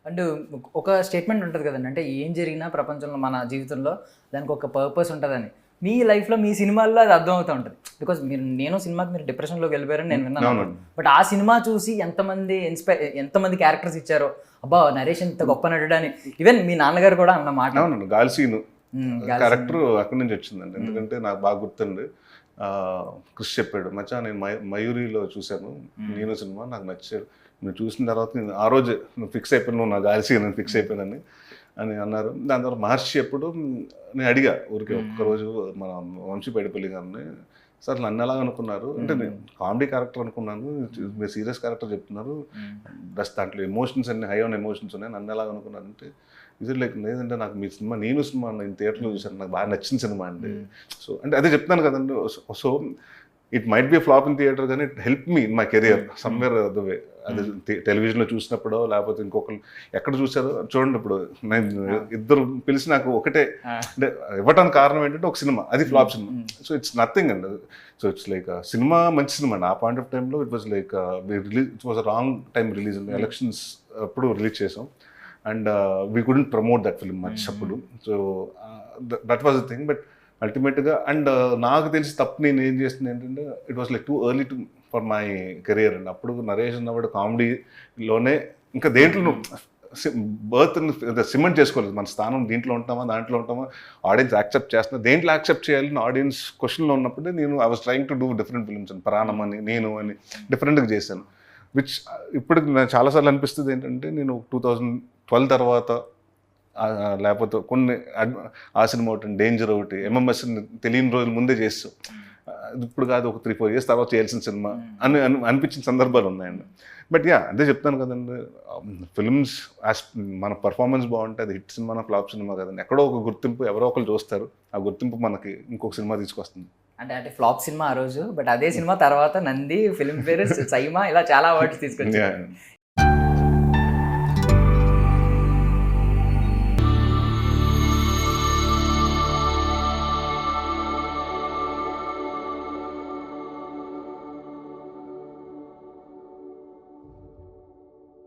And ఒక statement ఉంటుంది కదండి, అంటే ఏం జరిగినా ప్రపంచంలో మన జీవితంలో దానికి ఒక పర్పస్ ఉంటుందని. మీ లైఫ్లో మీ సినిమాల్లో అది అర్థమవుతూ ఉంటుంది. బికాజ్ నేను సినిమాకి మీరు డిప్రెషన్లోకి వెళ్ళిపోయారని నేను విన్నాను. బట్ ఆ సినిమా చూసి ఎంతమంది క్యారెక్టర్స్ ఇచ్చారో, అబ్బా నరేష్ ఇంత గొప్ప నటుడు అని ఈవెన్ మీ నాన్నగారు కూడా అన్న మాట. అవునండి, గాల్సీను క్యారెక్టర్ అక్కడి నుంచి వచ్చిందండి. ఎందుకంటే నాకు బాగా గుర్తుంది, క్రిష్ చెప్పాడు, మచ్చా నేను మయూరిలో చూశాను నేను సినిమా, నాకు నచ్చాడు, నువ్వు చూసిన తర్వాత నేను ఆ రోజే నువ్వు ఫిక్స్ అయిపోయాను, నువ్వు నా గాల్సీ నేను ఫిక్స్ అయిపోయానని అని అన్నారు. దాని తర్వాత మహర్షి ఎప్పుడు నేను అడిగా ఊరికి ఒక్కరోజు మన వంశీపేటపల్లి గారిని, సార్ నన్ను ఎలాగ అనుకున్నారు అంటే, నేను కామెడీ క్యారెక్టర్ అనుకున్నాను, మీరు సీరియస్ క్యారెక్టర్ చెప్తున్నారు, బస్ దాంట్లో ఎమోషన్స్ అన్ని హై ఆన్ ఎమోషన్స్ ఉన్నాయి, నన్ను ఎలాగ అనుకున్నాను అంటే, ఇది లైక్ లేదంటే నాకు మీ సినిమా నేను థియేటర్లో చూసాను, నాకు బాగా నచ్చిన సినిమా అండి. సో అంటే అదే చెప్తాను కదండి. So it might be flop in theatre, కానీ it help me in my career somewhere the way. అది టెలివిజన్లో చూసినప్పుడో లేకపోతే ఇంకొకరు ఎక్కడ చూసారో చూడండి. ఇప్పుడు నేను ఇద్దరు పిలిచి నాకు ఒకటే అంటే ఇవ్వటానికి కారణం ఏంటంటే ఒక సినిమా, అది flop cinema. So it's nothing అండి. సో ఇట్స్ లైక్ సినిమా మంచి సినిమా అండి. ఆ పాయింట్ ఆఫ్ టైంలో it was like it was wrong time release, elections అప్పుడు రిలీజ్ చేసాం and we couldn't promote that film much అప్పుడు. So that was the thing. But అల్టిమేట్గా and నాకు తెలిసి తప్పు నేను ఏం చేస్తుంది ఏంటంటే, it was like too early to for my career అండి. అప్పుడు నరేష్ ఉన్నప్పుడు కామెడీలోనే ఇంకా దేంట్లో బర్త్ సిమెంట్ చేసుకోలేదు, మన స్థానం దీంట్లో ఉంటామా దాంట్లో ఉంటామా, ఆడియన్స్ యాక్సెప్ట్ చేస్తున్నా, దేంట్లో యాక్సెప్ట్ చేయాలని ఆడియన్స్ క్వశ్చన్లో ఉన్నప్పుడే నేను I was trying to do different films అని, ప్రాణం అని, నేను అని డిఫరెంట్గా చేశాను. విచ్ ఇప్పుడు నాకు చాలాసార్లు అనిపిస్తుంది ఏంటంటే, నేను 2012 తర్వాత లేకపోతే కొన్ని ఆ సినిమా ఒకటి, డేంజర్ ఒకటి, ఎంఎంఎస్ తెలియని రోజుల ముందే చేస్తాం, ఇప్పుడు కాదు ఒక 3-4 years తర్వాత చేయాల్సిన సినిమా అని అనిపించిన సందర్భాలు ఉన్నాయండి. బట్ యా అదే చెప్తాను కదండి, ఫిల్మ్స్ మన పర్ఫార్మెన్స్ బాగుంటే అది హిట్ సినిమా ఫ్లాప్ సినిమా కదండి, ఎక్కడో ఒక గుర్తింపు ఎవరో ఒకరు చూస్తారు, ఆ గుర్తింపు మనకి ఇంకొక సినిమా తీసుకొస్తుంది. అంటే ఫ్లాప్ సినిమా ఆ రోజు, బట్ అదే సినిమా తర్వాత నంది, ఫిల్మ్ ఫేర్, సైమా ఇలా చాలా అవార్డ్స్ తీసుకొచ్చారు.